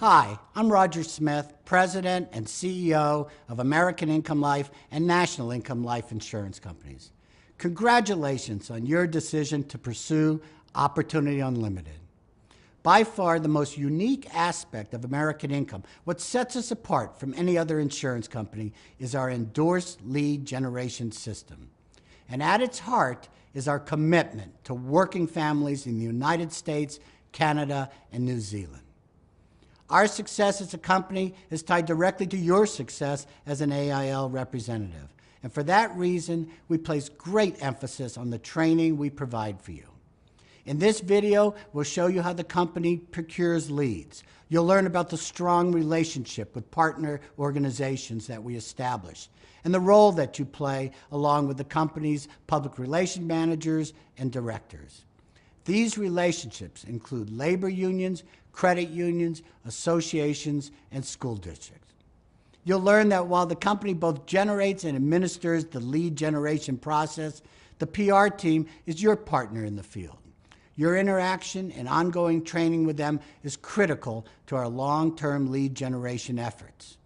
Hi, I'm Roger Smith, President and CEO of American Income Life and National Income Life Insurance Companies. Congratulations on your decision to pursue Opportunity Unlimited. By far the most unique aspect of American Income, what sets us apart from any other insurance company, is our endorsed lead generation system. And at its heart is our commitment to working families in the United States, Canada, and New Zealand. Our success as a company is tied directly to your success as an AIL representative. And for that reason, we place great emphasis on the training we provide for you. In this video, we'll show you how the company procures leads. You'll learn about the strong relationship with partner organizations that we establish and the role that you play along with the company's public relations managers and directors. These relationships include labor unions, credit unions, associations, and school districts. You'll learn that while the company both generates and administers the lead generation process, the PR team is your partner in the field. Your interaction and ongoing training with them is critical to our long-term lead generation efforts.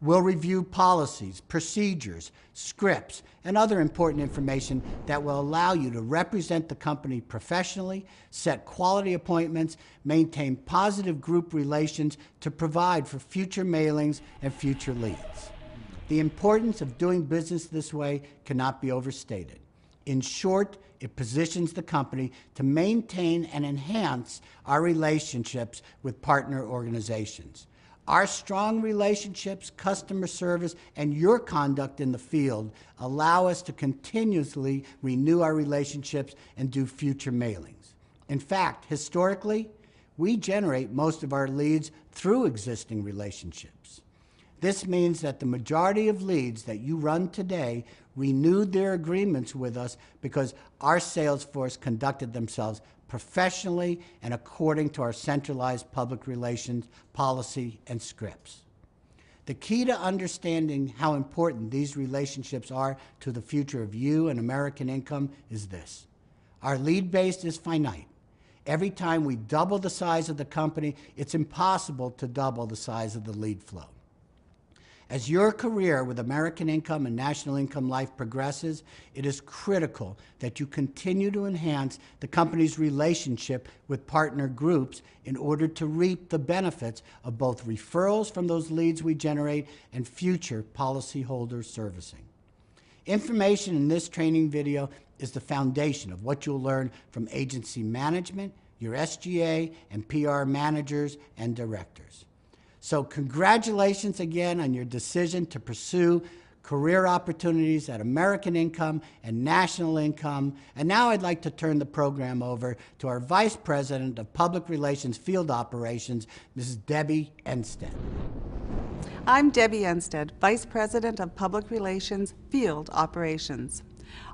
We'll review policies, procedures, scripts, and other important information that will allow you to represent the company professionally, set quality appointments, maintain positive group relations to provide for future mailings and future leads. The importance of doing business this way cannot be overstated. In short, it positions the company to maintain and enhance our relationships with partner organizations. Our strong relationships, customer service, and your conduct in the field allow us to continuously renew our relationships and do future mailings. In fact, historically, we generate most of our leads through existing relationships. This means that the majority of leads that you run today renewed their agreements with us because our sales force conducted themselves professionally and according to our centralized public relations policy and scripts. The key to understanding how important these relationships are to the future of you and American Income is this. Our lead base is finite. Every time we double the size of the company, it's impossible to double the size of the lead flow. As your career with American Income and National Income Life progresses, it is critical that you continue to enhance the company's relationship with partner groups in order to reap the benefits of both referrals from those leads we generate and future policyholder servicing. Information in this training video is the foundation of what you'll learn from agency management, your SGA, and PR managers and directors. So congratulations again on your decision to pursue career opportunities at American Income and National Income. And now I'd like to turn the program over to our Vice President of Public Relations Field Operations, Mrs. Debbie Enstead. I'm Debbie Enstead, Vice President of Public Relations Field Operations.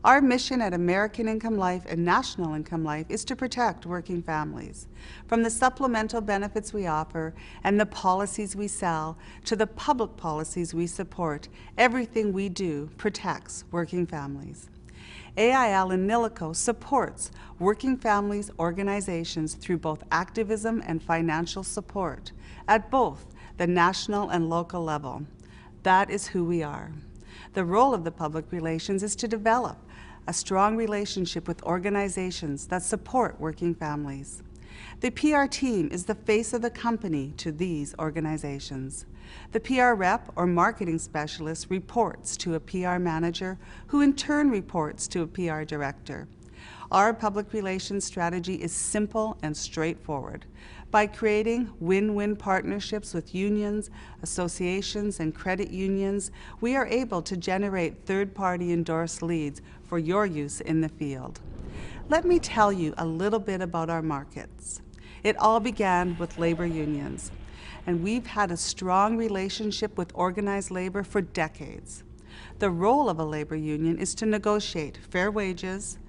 Our mission at American Income Life and National Income Life is to protect working families. From the supplemental benefits we offer and the policies we sell to the public policies we support, everything we do protects working families. AIL and NILICO supports working families organizations through both activism and financial support at both the national and local level. That is who we are. The role of the public relations is to develop a strong relationship with organizations that support working families. The PR team is the face of the company to these organizations. The PR rep or marketing specialist reports to a PR manager, who in turn reports to a PR director. Our public relations strategy is simple and straightforward. By creating win-win partnerships with unions, associations, and credit unions, we are able to generate third-party endorsed leads for your use in the field. Let me tell you a little bit about our markets. It all began with labor unions, and we've had a strong relationship with organized labor for decades. The role of a labor union is to negotiate fair wages,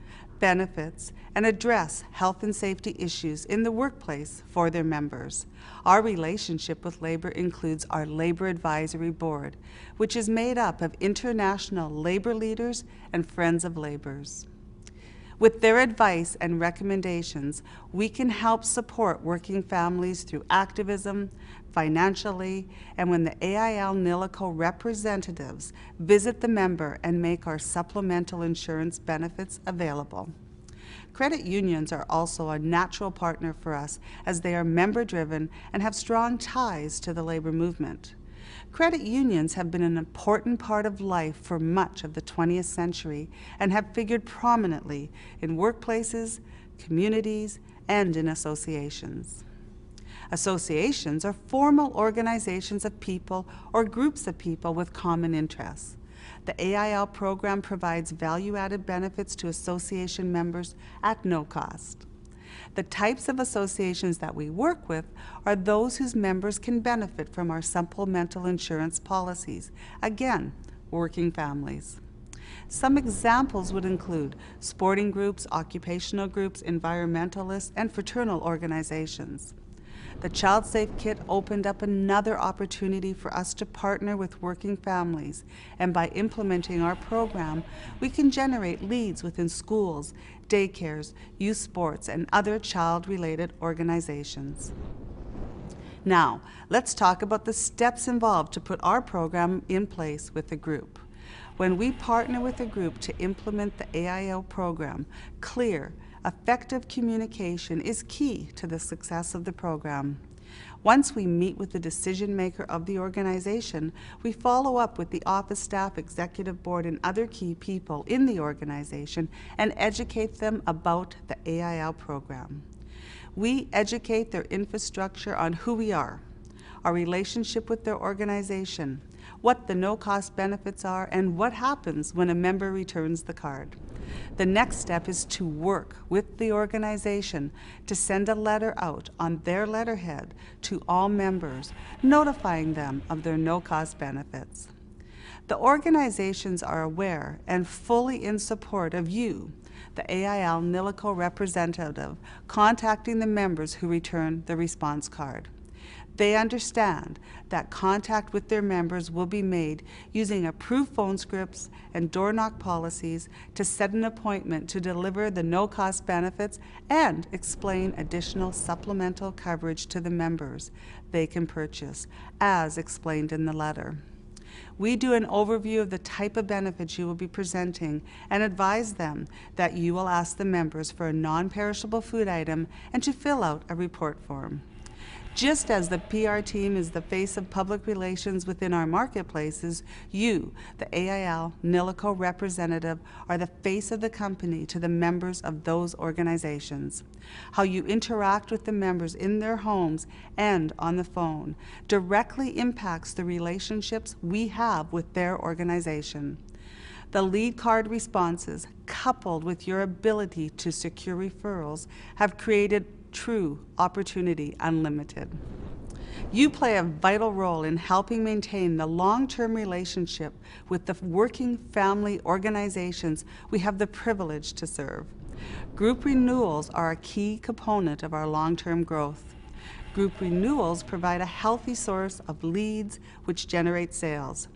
benefits, and address health and safety issues in the workplace for their members. Our relationship with labor includes our Labor Advisory Board, which is made up of international labor leaders and friends of laborers. With their advice and recommendations, we can help support working families through activism, financially, and when the AIL-NILICO representatives visit the member and make our supplemental insurance benefits available. Credit unions are also a natural partner for us as they are member-driven and have strong ties to the labor movement. Credit unions have been an important part of life for much of the 20th century and have figured prominently in workplaces, communities, and in associations. Associations are formal organizations of people or groups of people with common interests. The AIL program provides value-added benefits to association members at no cost. The types of associations that we work with are those whose members can benefit from our supplemental insurance policies. Again, working families. Some examples would include sporting groups, occupational groups, environmentalists, and fraternal organizations. The Child Safe Kit opened up another opportunity for us to partner with working families, and by implementing our program, we can generate leads within schools, daycares, youth sports, and other child-related organizations. Now, let's talk about the steps involved to put our program in place with the group. When we partner with a group to implement the AIL program, clear, effective communication is key to the success of the program. Once we meet with the decision maker of the organization, we follow up with the office staff, executive board, and other key people in the organization and educate them about the AIL program. We educate their infrastructure on who we are, our relationship with their organization, what the no-cost benefits are, and what happens when a member returns the card. The next step is to work with the organization to send a letter out on their letterhead to all members, notifying them of their no-cost benefits. The organizations are aware and fully in support of you, the AIL-NILICO representative, contacting the members who return the response card. They understand that contact with their members will be made using approved phone scripts and door knock policies to set an appointment to deliver the no-cost benefits and explain additional supplemental coverage to the members they can purchase, as explained in the letter. We do an overview of the type of benefits you will be presenting and advise them that you will ask the members for a non-perishable food item and to fill out a report form. Just as the PR team is the face of public relations within our marketplaces, you, the AIL-NILICO representative, are the face of the company to the members of those organizations. How you interact with the members in their homes and on the phone directly impacts the relationships we have with their organization. The lead card responses, coupled with your ability to secure referrals, have created true opportunity unlimited. You play a vital role in helping maintain the long-term relationship with the working family organizations we have the privilege to serve. Group renewals are a key component of our long-term growth. Group renewals provide a healthy source of leads which generate sales.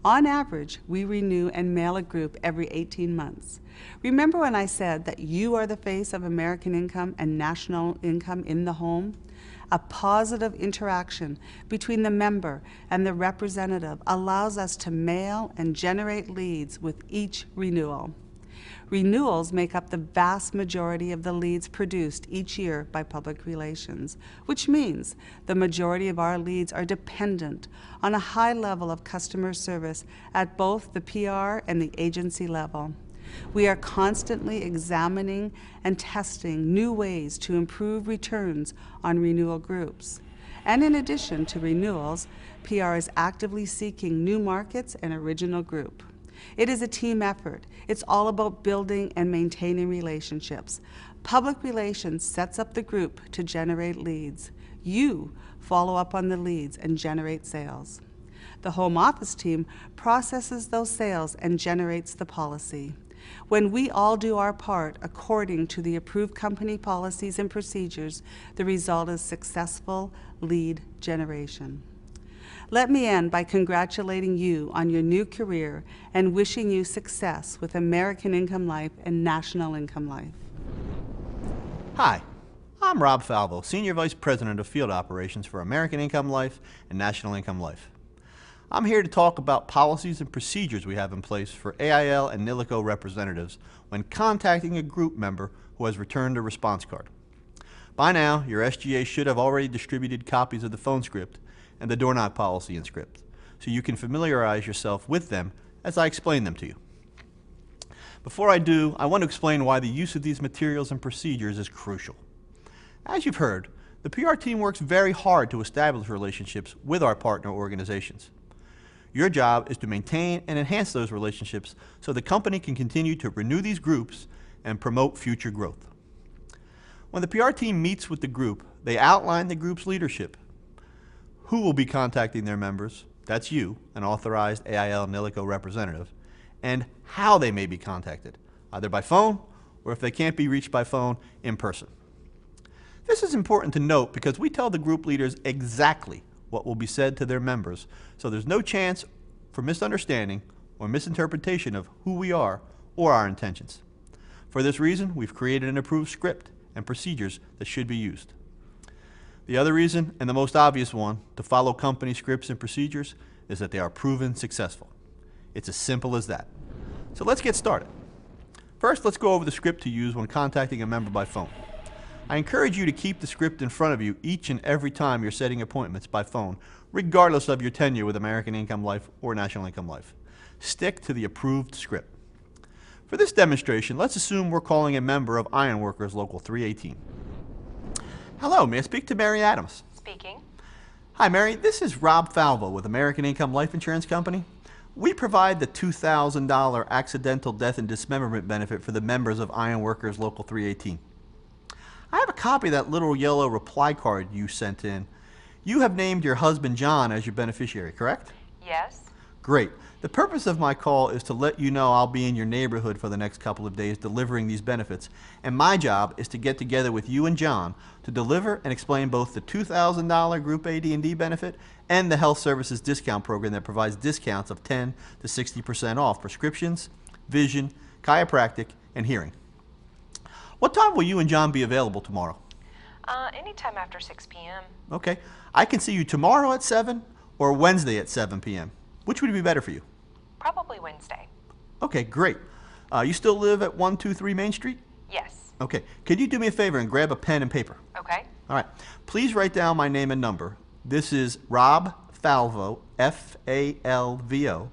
On average, we renew and mail a group every 18 months. Remember when I said that you are the face of American Income and National Income in the home? A positive interaction between the member and the representative allows us to mail and generate leads with each renewal. Renewals make up the vast majority of the leads produced each year by public relations, which means the majority of our leads are dependent on a high level of customer service at both the PR and the agency level. We are constantly examining and testing new ways to improve returns on renewal groups. And in addition to renewals, PR is actively seeking new markets and original group. It is a team effort. It's all about building and maintaining relationships. Public relations sets up the group to generate leads. You follow up on the leads and generate sales. The home office team processes those sales and generates the policy. When we all do our part according to the approved company policies and procedures, the result is successful lead generation. Let me end by congratulating you on your new career and wishing you success with American Income Life and National Income Life. Hi, I'm Rob Falvo, Senior Vice President of Field Operations for American Income Life and National Income Life. I'm here to talk about policies and procedures we have in place for AIL and NILICO representatives when contacting a group member who has returned a response card. By now, your SGA should have already distributed copies of the phone script and the door knock policy and script, so you can familiarize yourself with them as I explain them to you. Before I do, I want to explain why the use of these materials and procedures is crucial. As you've heard, the PR team works very hard to establish relationships with our partner organizations. Your job is to maintain and enhance those relationships so the company can continue to renew these groups and promote future growth. When the PR team meets with the group, they outline the group's leadership, who will be contacting their members, that's you, an authorized AIL NILICO representative, and how they may be contacted, either by phone or, if they can't be reached by phone, in person. This is important to note because we tell the group leaders exactly what will be said to their members, so there's no chance for misunderstanding or misinterpretation of who we are or our intentions. For this reason, we've created an approved script and procedures that should be used. The other reason, and the most obvious one, to follow company scripts and procedures is that they are proven successful. It's as simple as that. So let's get started. First, let's go over the script to use when contacting a member by phone. I encourage you to keep the script in front of you each and every time you're setting appointments by phone, regardless of your tenure with American Income Life or National Income Life. Stick to the approved script. For this demonstration, let's assume we're calling a member of Ironworkers Local 318. Hello, may I speak to Mary Adams? Speaking. Hi, Mary. This is Rob Falvo with American Income Life Insurance Company. We provide the $2,000 accidental death and dismemberment benefit for the members of Ironworkers Local 318. I have a copy of that little yellow reply card you sent in. You have named your husband John as your beneficiary, correct? Yes. Great. The purpose of my call is to let you know I'll be in your neighborhood for the next couple of days delivering these benefits, and my job is to get together with you and John to deliver and explain both the $2,000 Group AD&D benefit and the Health Services Discount Program that provides discounts of 10 to 60% off prescriptions, vision, chiropractic, and hearing. What time will you and John be available tomorrow? Anytime after 6 p.m. Okay. I can see you tomorrow at 7 or Wednesday at 7 p.m. Which would be better for you? Probably Wednesday. Okay, great. You still live at 123 Main Street? Yes. Okay. Could you do me a favor and grab a pen and paper? Okay. All right. Please write down my name and number. This is Rob Falvo, F-A-L-V-O.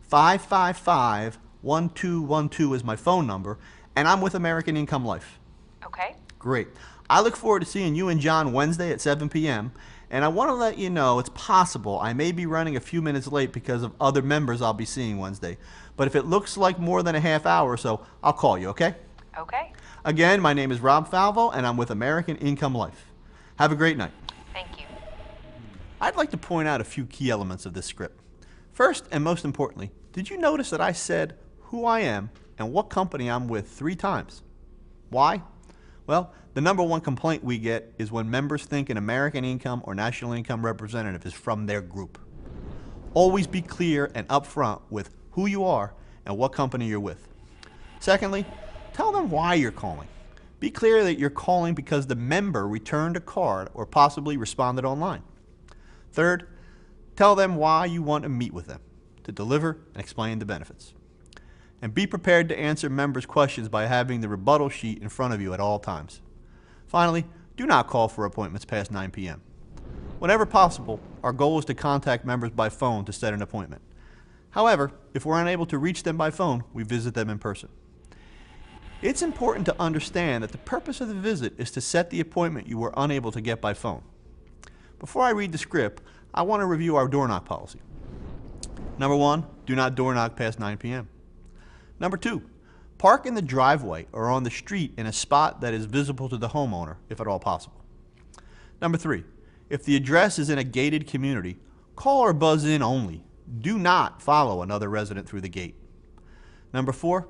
555-1212 is my phone number, and I'm with American Income Life. Okay. Great. I look forward to seeing you and John Wednesday at 7 p.m. And I want to let you know it's possible I may be running a few minutes late because of other members I'll be seeing Wednesday. But if it looks like more than a half hour or so, I'll call you, okay? Okay. Again, my name is Rob Falvo, and I'm with American Income Life. Have a great night. Thank you. I'd like to point out a few key elements of this script. First, and most importantly, did you notice that I said who I am and what company I'm with 3 times? Why? Well, the number one complaint we get is when members think an American Income or National Income representative is from their group. Always be clear and upfront with who you are and what company you're with. Secondly, tell them why you're calling. Be clear that you're calling because the member returned a card or possibly responded online. Third, tell them why you want to meet with them, to deliver and explain the benefits. And be prepared to answer members' questions by having the rebuttal sheet in front of you at all times. Finally, do not call for appointments past 9 p.m. Whenever possible, our goal is to contact members by phone to set an appointment. However, if we're unable to reach them by phone, we visit them in person. It's important to understand that the purpose of the visit is to set the appointment you were unable to get by phone. Before I read the script, I want to review our door knock policy. Number 1, do not door knock past 9 p.m. Number 2, park in the driveway or on the street in a spot that is visible to the homeowner, if at all possible. Number 3, if the address is in a gated community, call or buzz in only. Do not follow another resident through the gate. Number 4,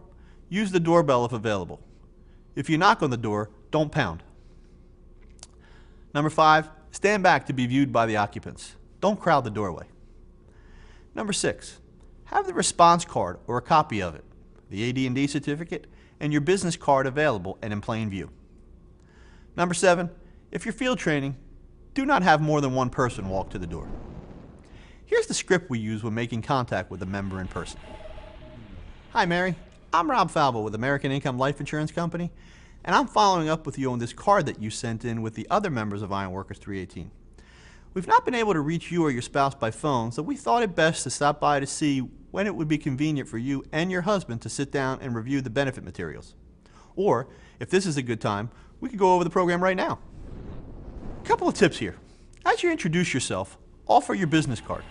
use the doorbell if available. If you knock on the door, don't pound. Number 5, stand back to be viewed by the occupants. Don't crowd the doorway. Number 6, have the response card or a copy of it, the AD&D certificate, and your business card available and in plain view. Number 7, if you're field training, do not have more than one person walk to the door. Here's the script we use when making contact with a member in person. Hi Mary, I'm Rob Falvo with American Income Life Insurance Company, and I'm following up with you on this card that you sent in with the other members of Ironworkers 318. We've not been able to reach you or your spouse by phone, so we thought it best to stop by to see when it would be convenient for you and your husband to sit down and review the benefit materials. Or, if this is a good time, we could go over the program right now. A couple of tips here. As you introduce yourself, offer your business card.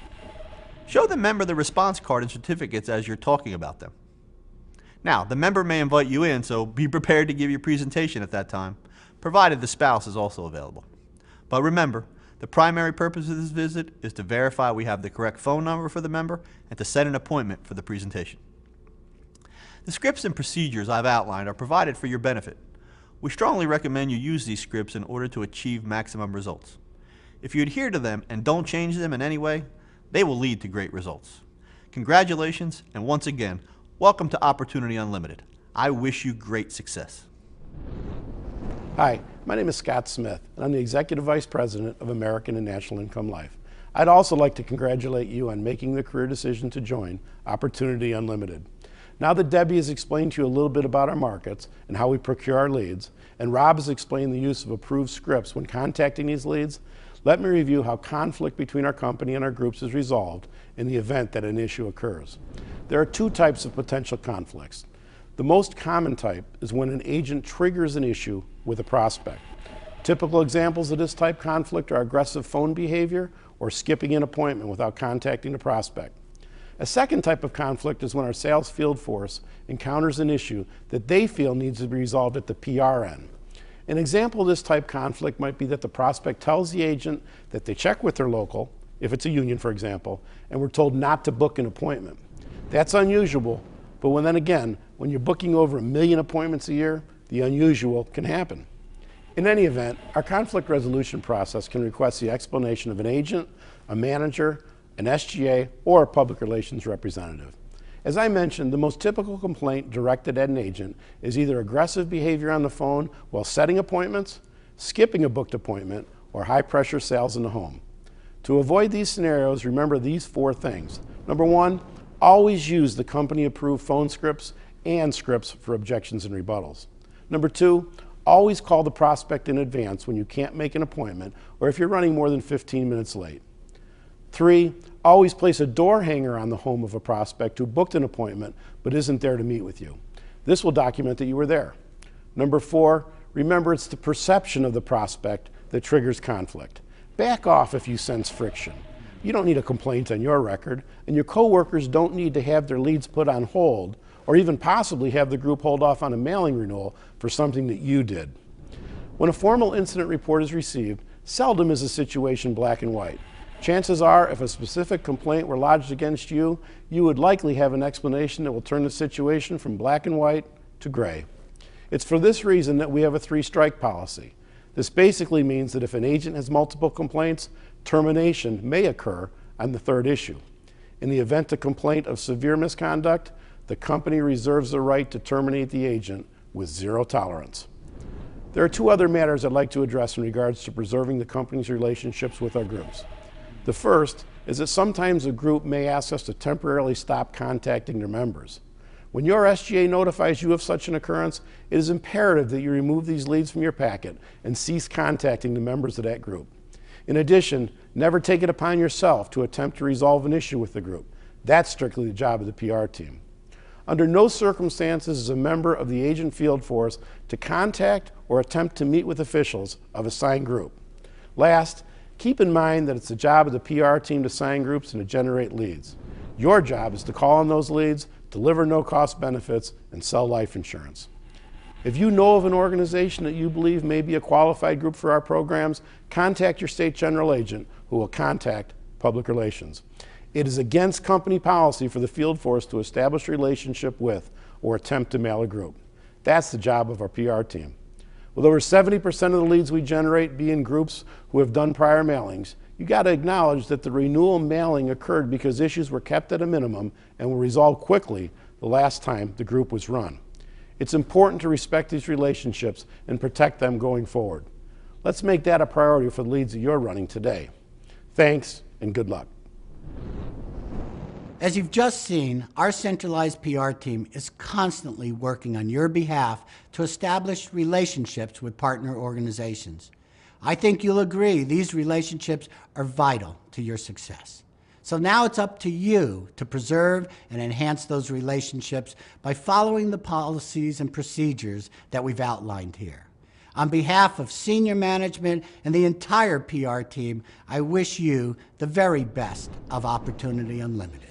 Show the member the response card and certificates as you're talking about them. Now, the member may invite you in, so be prepared to give your presentation at that time, provided the spouse is also available. But remember, the primary purpose of this visit is to verify we have the correct phone number for the member and to set an appointment for the presentation. The scripts and procedures I've outlined are provided for your benefit. We strongly recommend you use these scripts in order to achieve maximum results. If you adhere to them and don't change them in any way, they will lead to great results. Congratulations, and once again, welcome to Opportunity Unlimited. I wish you great success. Hi, my name is Scott Smith, and I'm the Executive Vice President of American and National Income Life. I'd also like to congratulate you on making the career decision to join Opportunity Unlimited. Now that Debbie has explained to you a little bit about our markets and how we procure our leads, and Rob has explained the use of approved scripts when contacting these leads, let me review how conflict between our company and our groups is resolved in the event that an issue occurs. There are two types of potential conflicts. The most common type is when an agent triggers an issue with a prospect. Typical examples of this type conflict are aggressive phone behavior or skipping an appointment without contacting the prospect. A second type of conflict is when our sales field force encounters an issue that they feel needs to be resolved at the PR end. An example of this type conflict might be that the prospect tells the agent that they check with their local, if it's a union for example, and we're told not to book an appointment. That's unusual, but then again, when you're booking over 1 million appointments a year, the unusual can happen. In any event, our conflict resolution process can request the explanation of an agent, a manager, an SGA, or a public relations representative. As I mentioned, the most typical complaint directed at an agent is either aggressive behavior on the phone while setting appointments, skipping a booked appointment, or high-pressure sales in the home. To avoid these scenarios, remember these 4 things. Number 1, always use the company-approved phone scripts and scripts for objections and rebuttals. Number 2, always call the prospect in advance when you can't make an appointment or if you're running more than 15 minutes late. 3, always place a door hanger on the home of a prospect who booked an appointment but isn't there to meet with you. This will document that you were there. Number 4, remember it's the perception of the prospect that triggers conflict. Back off if you sense friction. You don't need a complaint on your record, and your coworkers don't need to have their leads put on hold or even possibly have the group hold off on a mailing renewal for something that you did. When a formal incident report is received, seldom is a situation black and white. Chances are, if a specific complaint were lodged against you, you would likely have an explanation that will turn the situation from black and white to gray. It's for this reason that we have a 3-strike policy. This basically means that if an agent has multiple complaints, termination may occur on the 3rd issue. In the event of complaint of severe misconduct, the company reserves the right to terminate the agent with 0 tolerance. There are 2 other matters I'd like to address in regards to preserving the company's relationships with our groups. The first is that sometimes a group may ask us to temporarily stop contacting their members. When your SGA notifies you of such an occurrence, it is imperative that you remove these leads from your packet and cease contacting the members of that group. In addition, never take it upon yourself to attempt to resolve an issue with the group. That's strictly the job of the PR team. Under no circumstances is a member of the agent field force to contact or attempt to meet with officials of a signed group. Last, keep in mind that it's the job of the PR team to sign groups and to generate leads. Your job is to call on those leads, deliver no-cost benefits, and sell life insurance. If you know of an organization that you believe may be a qualified group for our programs, contact your state general agent, who will contact public relations. It is against company policy for the field force to establish a relationship with or attempt to mail a group. That's the job of our PR team. With over 70% of the leads we generate being groups who have done prior mailings, You got to acknowledge that the renewal mailing occurred because issues were kept at a minimum and were resolved quickly the last time the group was run. It's important to respect these relationships and protect them going forward. Let's make that a priority for the leads that you're running today. Thanks and good luck. As you've just seen, our centralized PR team is constantly working on your behalf to establish relationships with partner organizations. I think you'll agree these relationships are vital to your success. So now it's up to you to preserve and enhance those relationships by following the policies and procedures that we've outlined here. On behalf of senior management and the entire PR team, I wish you the very best of Opportunity Unlimited.